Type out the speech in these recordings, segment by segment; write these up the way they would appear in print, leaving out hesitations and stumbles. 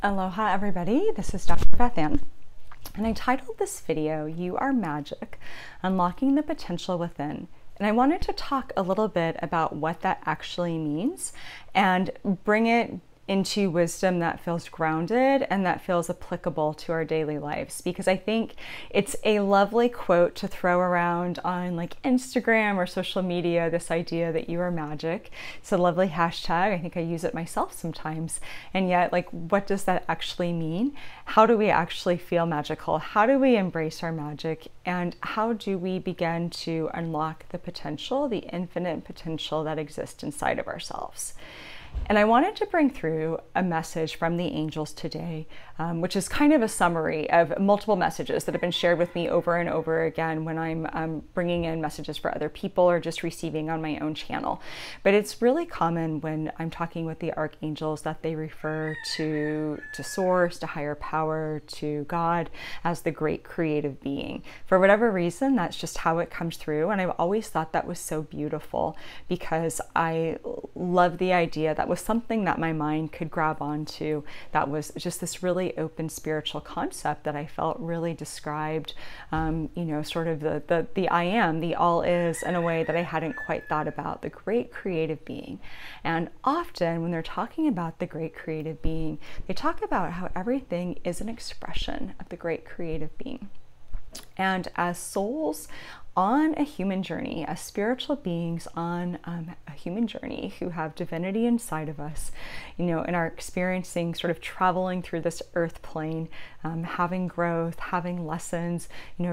Aloha everybody, this is Dr. BethAnne, and I titled this video, You Are Magic, Unlocking the Potential Within. And I wanted to talk a little bit about what that actually means and bring it into wisdom that feels grounded and that feels applicable to our daily lives, because I think it's a lovely quote to throw around on like Instagram or social media, this idea that you are magic. It's a lovely hashtag. I think I use it myself sometimes. And yet, like, what does that actually mean? How do we actually feel magical? How do we embrace our magic? And how do we begin to unlock the potential, the infinite potential that exists inside of ourselves? And I wanted to bring through a message from the angels today, which is kind of a summary of multiple messages that have been shared with me over and over again when I'm bringing in messages for other people or just receiving on my own channel. But it's really common when I'm talking with the archangels that they refer to source, to higher power, to God as the great creative being. For whatever reason, that's just how it comes through. And I've always thought that was so beautiful, because I love the idea that was something that my mind could grab onto, that was just this really open spiritual concept that I felt really described, sort of the I am, the all is, in a way that I hadn't quite thought about, the great creative being. And often when they're talking about the great creative being, they talk about how everything is an expression of the great creative being. And as souls on a human journey, as spiritual beings on a human journey who have divinity inside of us, and are experiencing sort of traveling through this earth plane, having growth, having lessons,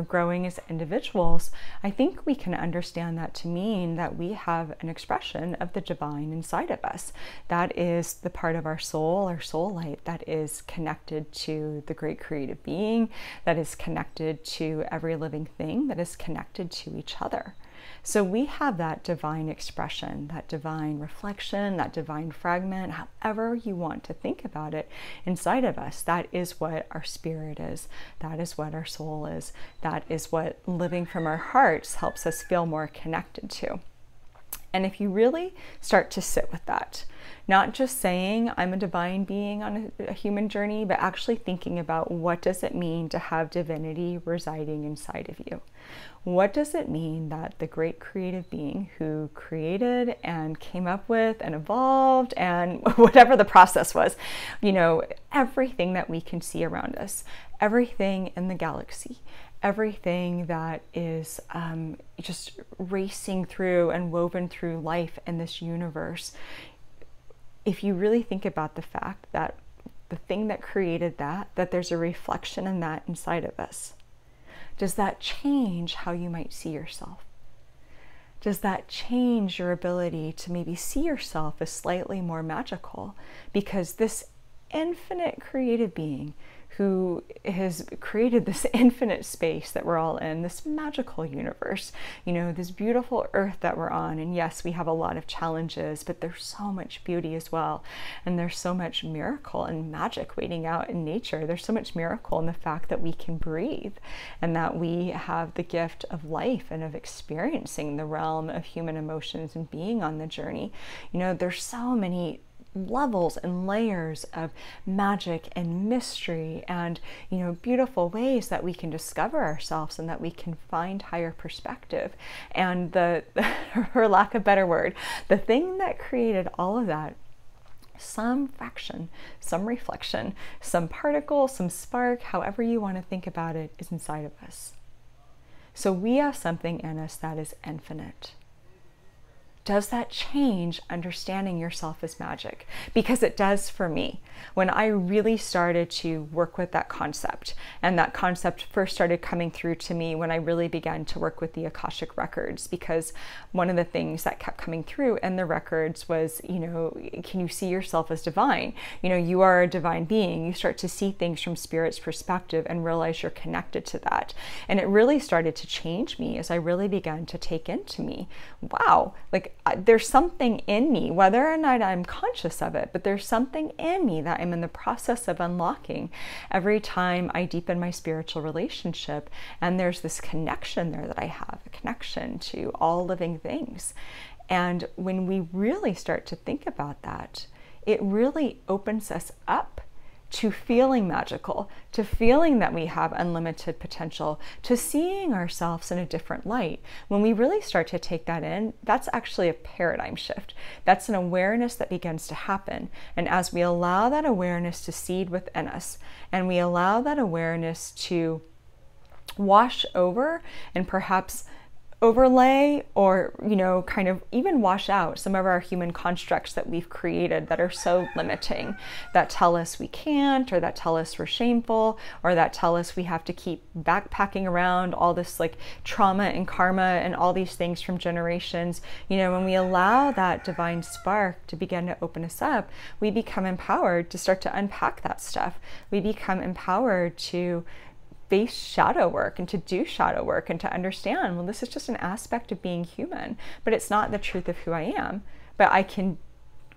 growing as individuals, I think we can understand that to mean that we have an expression of the divine inside of us. That is the part of our soul light, that is connected to the great creative being, that is connected to every living thing, that is connected to each other. So we have that divine expression, that divine reflection, that divine fragment, however you want to think about it, inside of us. That is what our spirit is. That is what our soul is. That is what living from our hearts helps us feel more connected to. And if you really start to sit with that, not just saying I'm a divine being on a human journey, but actually thinking about, what does it mean to have divinity residing inside of you? What does it mean that the great creative being who created and came up with and evolved and whatever the process was, everything that we can see around us, everything in the galaxy, everything that is just racing through and woven through life in this universe, if you really think about the fact that the thing that created that there's a reflection in that inside of us, does that change how you might see yourself? Does that change your ability to maybe see yourself as slightly more magical? Because this infinite creative being who has created this infinite space that we're all in, this magical universe, this beautiful earth that we're on. And yes, we have a lot of challenges, but there's so much beauty as well. And there's so much miracle and magic waiting out in nature. There's so much miracle in the fact that we can breathe and that we have the gift of life and of experiencing the realm of human emotions and being on the journey. There's so many levels and layers of magic and mystery and beautiful ways that we can discover ourselves and that we can find higher perspective. And for lack of a better word, the thing that created all of that, some fraction, some reflection, some particle, some spark, however you want to think about it, is inside of us. So we have something in us that is infinite. Does that change understanding yourself as magic? Because it does for me. When I really started to work with that concept, and that concept first started coming through to me when I really began to work with the Akashic records, because one of the things that kept coming through in the records was, can you see yourself as divine? You are a divine being. You start to see things from spirit's perspective and realize you're connected to that. And it really started to change me as I really began to take into me, wow, like there's something in me, whether or not I'm conscious of it, but there's something in me that I'm in the process of unlocking every time I deepen my spiritual relationship. And there's this connection there that I have, a connection to all living things. And when we really start to think about that, it really opens us up to feeling magical, to feeling that we have unlimited potential, to seeing ourselves in a different light. When we really start to take that in, that's actually a paradigm shift. That's an awareness that begins to happen. And as we allow that awareness to seed within us, and we allow that awareness to wash over and perhaps overlay, or, you know, kind of even wash out some of our human constructs that we've created that are so limiting, that tell us we can't, or that tell us we're shameful, or that tell us we have to keep backpacking around all this like trauma and karma and all these things from generations. You know, when we allow that divine spark to begin to open us up, we become empowered to start to unpack that stuff. We become empowered to face shadow work and to do shadow work and to understand, well, this is just an aspect of being human, but it's not the truth of who I am. But I can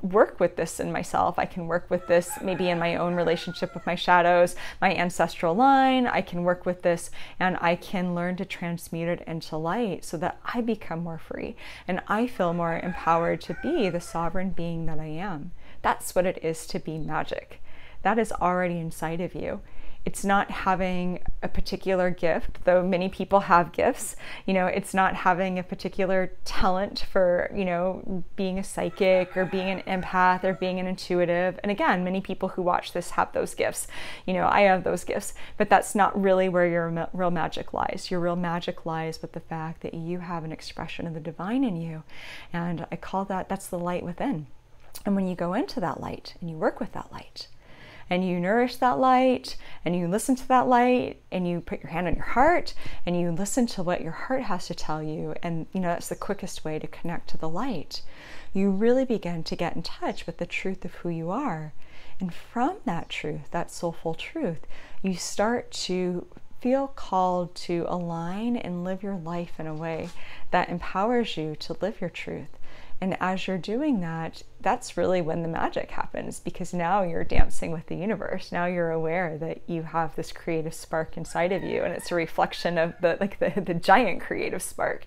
work with this in myself. I can work with this maybe in my own relationship with my shadows, my ancestral line. I can work with this, and I can learn to transmute it into light so that I become more free and I feel more empowered to be the sovereign being that I am. That's what it is to be magic. That is already inside of you. It's not having a particular gift, though many people have gifts. You know, it's not having a particular talent for, you know, being a psychic or being an empath or being an intuitive. And again, many people who watch this have those gifts. You know, I have those gifts, but that's not really where your real magic lies. Your real magic lies with the fact that you have an expression of the divine in you. And I call that's the light within. And when you go into that light and you work with that light, and you nourish that light, and you listen to that light, and you put your hand on your heart, and you listen to what your heart has to tell you, and you know, that's the quickest way to connect to the light. You really begin to get in touch with the truth of who you are. And from that truth, that soulful truth, you start to feel called to align and live your life in a way that empowers you to live your truth. And as you're doing that, that's really when the magic happens, because now you're dancing with the universe. Now you're aware that you have this creative spark inside of you, and it's a reflection of the giant creative spark.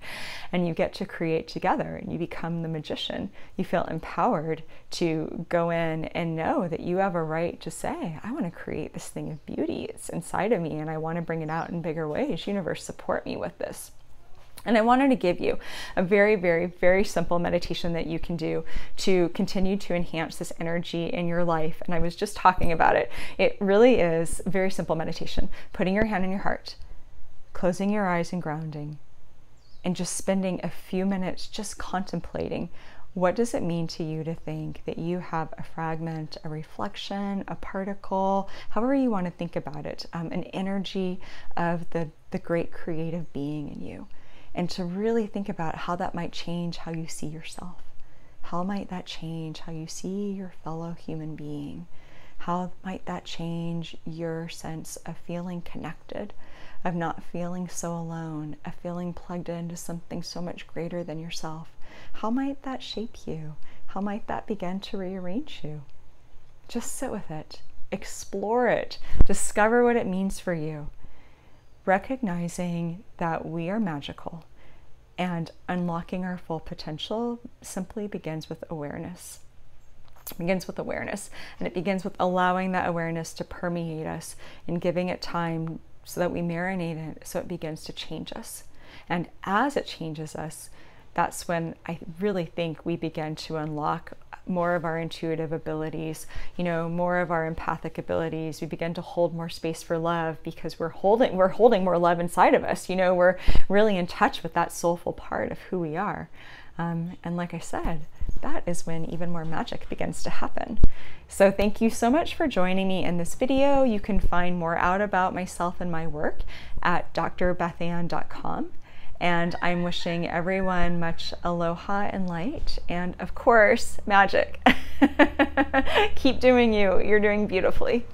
And you get to create together, and you become the magician. You feel empowered to go in and know that you have a right to say, I want to create this thing of beauty. It's inside of me, and I want to bring it out in bigger ways. Universe, support me with this. And I wanted to give you a very, very, very simple meditation that you can do to continue to enhance this energy in your life. And I was just talking about it. It really is a very simple meditation. Putting your hand on your heart, closing your eyes and grounding, and just spending a few minutes just contemplating, what does it mean to you to think that you have a fragment, a reflection, a particle, however you want to think about it, an energy of the great creative being in you. And to really think about how that might change how you see yourself. How might that change how you see your fellow human being? How might that change your sense of feeling connected, of not feeling so alone, of feeling plugged into something so much greater than yourself? How might that shape you? How might that begin to rearrange you? Just sit with it, explore it, discover what it means for you. Recognizing that we are magical, and unlocking our full potential simply begins with awareness. It begins with awareness, and it begins with allowing that awareness to permeate us and giving it time so that we marinate it, so it begins to change us. And as it changes us, that's when I really think we begin to unlock more of our intuitive abilities, you know, more of our empathic abilities. We begin to hold more space for love because we're holding more love inside of us. You know, we're really in touch with that soulful part of who we are. And like I said, that is when even more magic begins to happen. So thank you so much for joining me in this video. You can find more out about myself and my work at drbethanne.com. And I'm wishing everyone much aloha and light, and of course, magic. Keep doing you. You're doing beautifully.